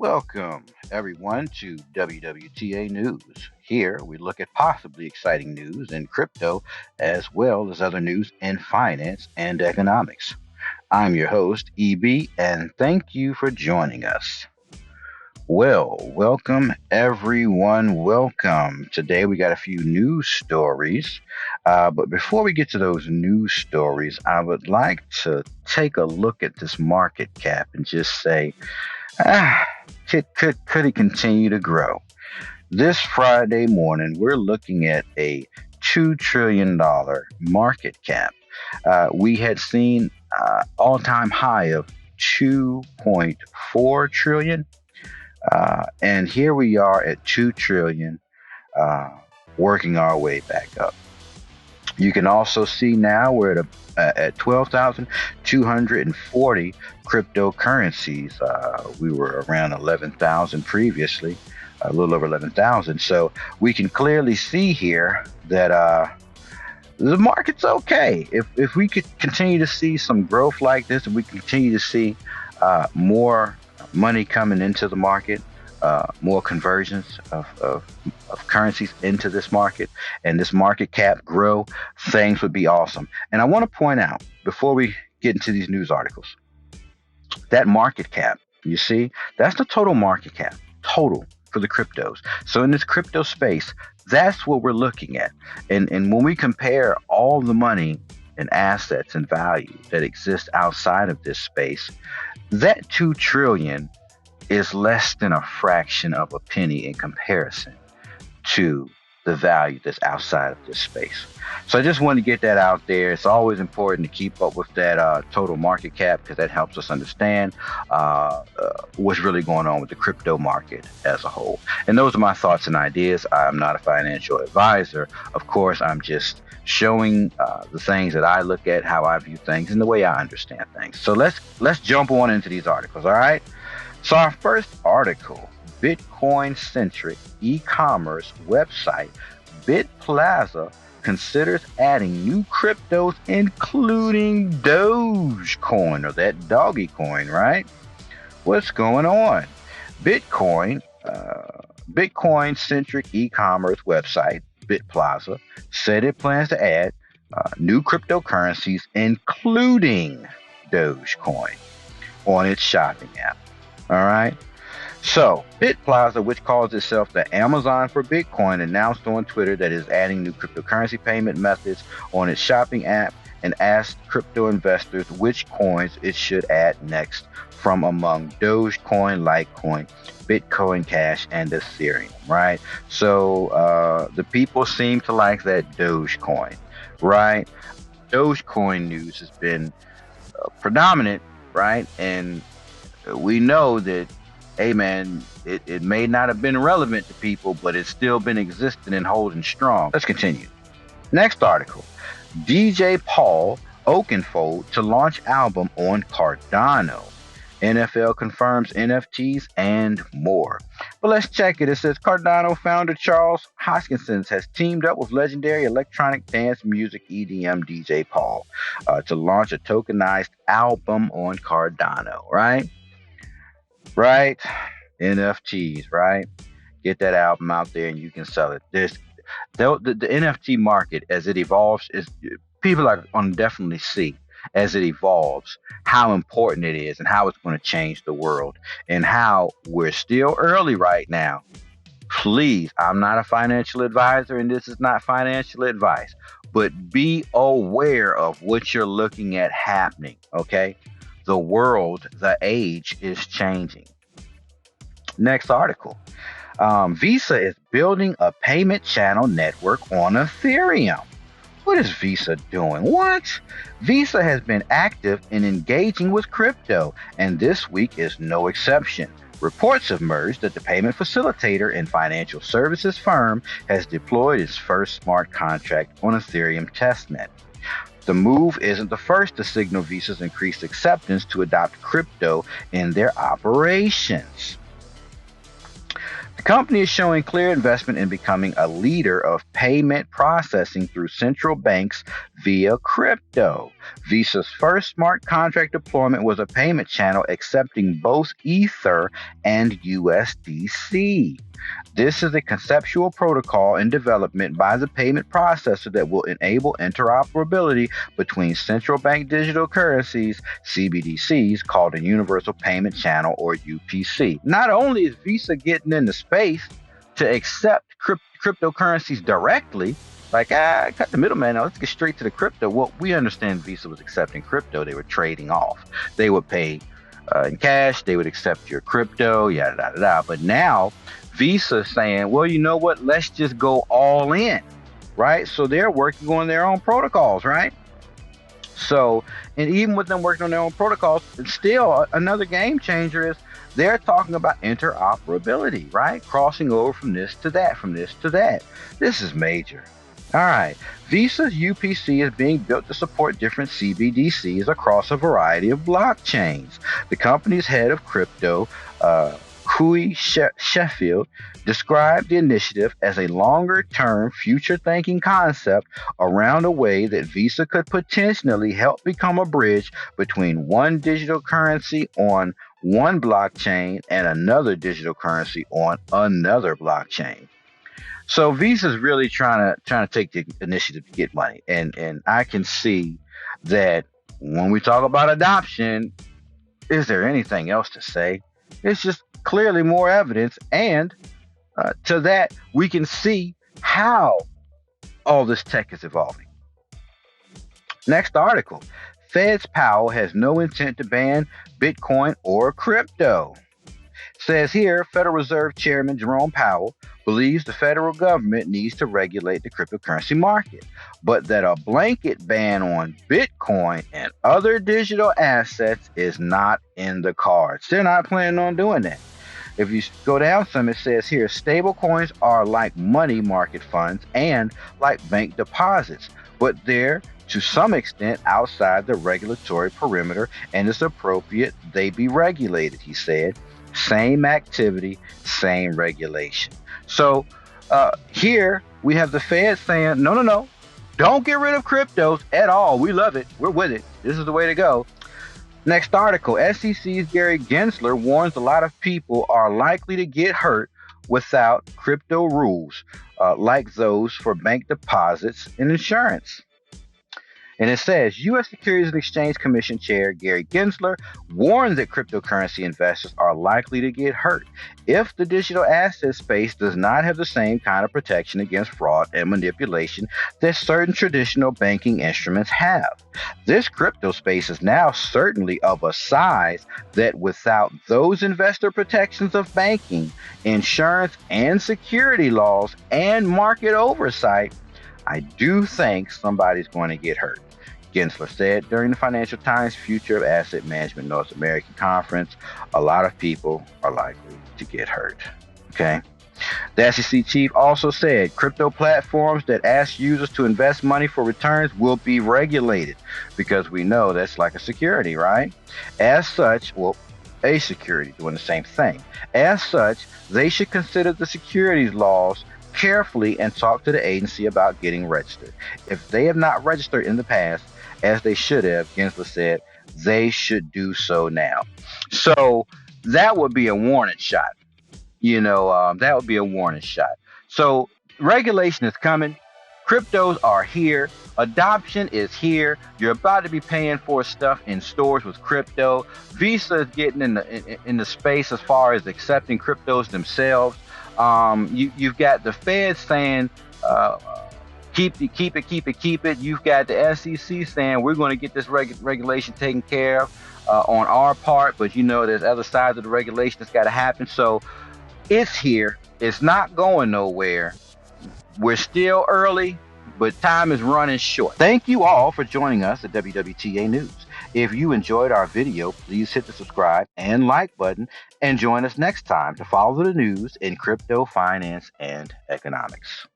Welcome, everyone, to WWTA News. Here, we look at possibly exciting news in crypto as well as other news in finance and economics. I'm your host, EB, and thank you for joining us. Well, welcome, everyone. Welcome. Today, we got a few news stories. But before we get to those news stories, I would like to take a look at this market cap and just say, Ah, could it continue to grow? This Friday morning, we're looking at a $2 trillion market cap. We had seen all-time high of 2.4 trillion, and here we are at 2 trillion, uh, working our way back up. You can also see now we're at 12,240 cryptocurrencies. We were around 11,000 previously, a little over 11,000. So we can clearly see here that the market's okay. If we could continue to see some growth like this, and we continue to see more money coming into the market, more conversions of currencies into this market, and this market cap grow, things would be awesome. And I want to point out before we get into these news articles, that market cap, you see, that's the total market cap, total for the cryptos. So in this crypto space, that's what we're looking at. And when we compare all the money and assets and value that exist outside of this space, that 2 trillion is less than a fraction of a penny in comparison to the value that's outside of this space. So I just want to get that out there. It's always important to keep up with that total market cap, because that helps us understand what's really going on with the crypto market as a whole. And those are my thoughts and ideas. I'm not a financial advisor. Of course, I'm just showing the things that I look at, how I view things, and the way I understand things. So let's jump on into these articles, all right? So our first article, Bitcoin-centric e-commerce website Plaza considers adding new cryptos, including Dogecoin, or that doggy coin, right? What's going on? Bitcoin-centric e-commerce website Plaza said it plans to add new cryptocurrencies, including Dogecoin, on its shopping app. All right. So, Plaza, which calls itself the Amazon for Bitcoin, announced on Twitter that it is adding new cryptocurrency payment methods on its shopping app, and asked crypto investors which coins it should add next from among Dogecoin, Litecoin, Bitcoin Cash, and Ethereum, right? So the people seem to like that Dogecoin, right? Dogecoin news has been predominant, right? And we know that, hey man, it may not have been relevant to people, but it's still been existing and holding strong. Let's continue. Next article, DJ Paul Oakenfold to launch album on Cardano. NFL confirms NFTs and more. But let's check it. It says Cardano founder Charles Hoskinson has teamed up with legendary electronic dance music EDM DJ Paul to launch a tokenized album on Cardano, right? Right? NFTs, right? Get that album out there and you can sell it. The NFT market, as it evolves, is people are going to definitely see as it evolves how important it is and how it's going to change the world, and how we're still early right now. Please, I'm not a financial advisor and this is not financial advice, but be aware of what you're looking at happening, okay? The world, the age is changing. Next article. Visa is building a payment channel network on Ethereum. What is Visa doing? What? Visa has been active in engaging with crypto, and this week is no exception. Reports have emerged that the payment facilitator and financial services firm has deployed its first smart contract on Ethereum testnet. The move isn't the first to signal Visa's increased acceptance to adopt crypto in their operations. The company is showing clear investment in becoming a leader of payment processing through central banks via crypto. Visa's first smart contract deployment was a payment channel accepting both Ether and USDC. This is a conceptual protocol in development by the payment processor that will enable interoperability between central bank digital currencies, CBDCs, called a Universal Payment Channel or UPC. Not only is Visa getting into space to accept cryptocurrencies directly, like, cut the middleman, now let's get straight to the crypto. Well, we understand Visa was accepting crypto. They were trading off. They would pay in cash. They would accept your crypto, yada, yada, yada. But now Visa saying, well, you know what? Let's just go all in, right? So they're working on their own protocols, right? So, and even with them working on their own protocols, it's still another game changer is they're talking about interoperability, right? Crossing over from this to that, from this to that. This is major. All right. Visa's UPC is being built to support different CBDCs across a variety of blockchains. The company's head of crypto, Hui Sheffield, described the initiative as a longer-term, future-thinking concept around a way that Visa could potentially help become a bridge between one digital currency on one blockchain and another digital currency on another blockchain. So Visa's really trying to take the initiative to get money, and I can see that when we talk about adoption, is there anything else to say? It's just clearly more evidence, and to that we can see how all this tech is evolving. Next article: Fed's Powell has no intent to ban Bitcoin or crypto. Says here, Federal Reserve Chairman Jerome Powell believes the federal government needs to regulate the cryptocurrency market, but that a blanket ban on Bitcoin and other digital assets is not in the cards. They're not planning on doing that. If you go down some, it says here, stablecoins are like money market funds and like bank deposits, but they're to some extent outside the regulatory perimeter, and it's appropriate they be regulated, he said. Same activity, same regulation. So here we have the Fed saying, no, don't get rid of cryptos at all. We love it. We're with it. This is the way to go. Next article: SEC's Gary Gensler warns a lot of people are likely to get hurt without crypto rules, like those for bank deposits and insurance. And it says, U.S. Securities and Exchange Commission Chair Gary Gensler warned that cryptocurrency investors are likely to get hurt if the digital asset space does not have the same kind of protection against fraud and manipulation that certain traditional banking instruments have. This crypto space is now certainly of a size that without those investor protections of banking, insurance, and security laws and market oversight, I do think somebody's going to get hurt. Gensler said during the Financial Times Future of Asset Management North American Conference, a lot of people are likely to get hurt. Okay. The SEC chief also said crypto platforms that ask users to invest money for returns will be regulated, because we know that's like a security, right? As such, well, a security doing the same thing. As such, they should consider the securities laws carefully and talk to the agency about getting registered. If they have not registered in the past, as they should have, Gensler said, they should do so now. So that would be a warning shot. That would be a warning shot. So regulation is coming. Cryptos are here. Adoption is here. You're about to be paying for stuff in stores with crypto. Visa is getting in the space as far as accepting cryptos themselves. You've got the Fed saying, keep it. You've got the SEC saying we're going to get this regulation taken care of on our part, but there's other sides of the regulation that's got to happen. So it's here. It's not going nowhere. We're still early, but time is running short. Thank you all for joining us at WWTA News. If you enjoyed our video, please hit the subscribe and like button and join us next time to follow the news in crypto, finance, and economics.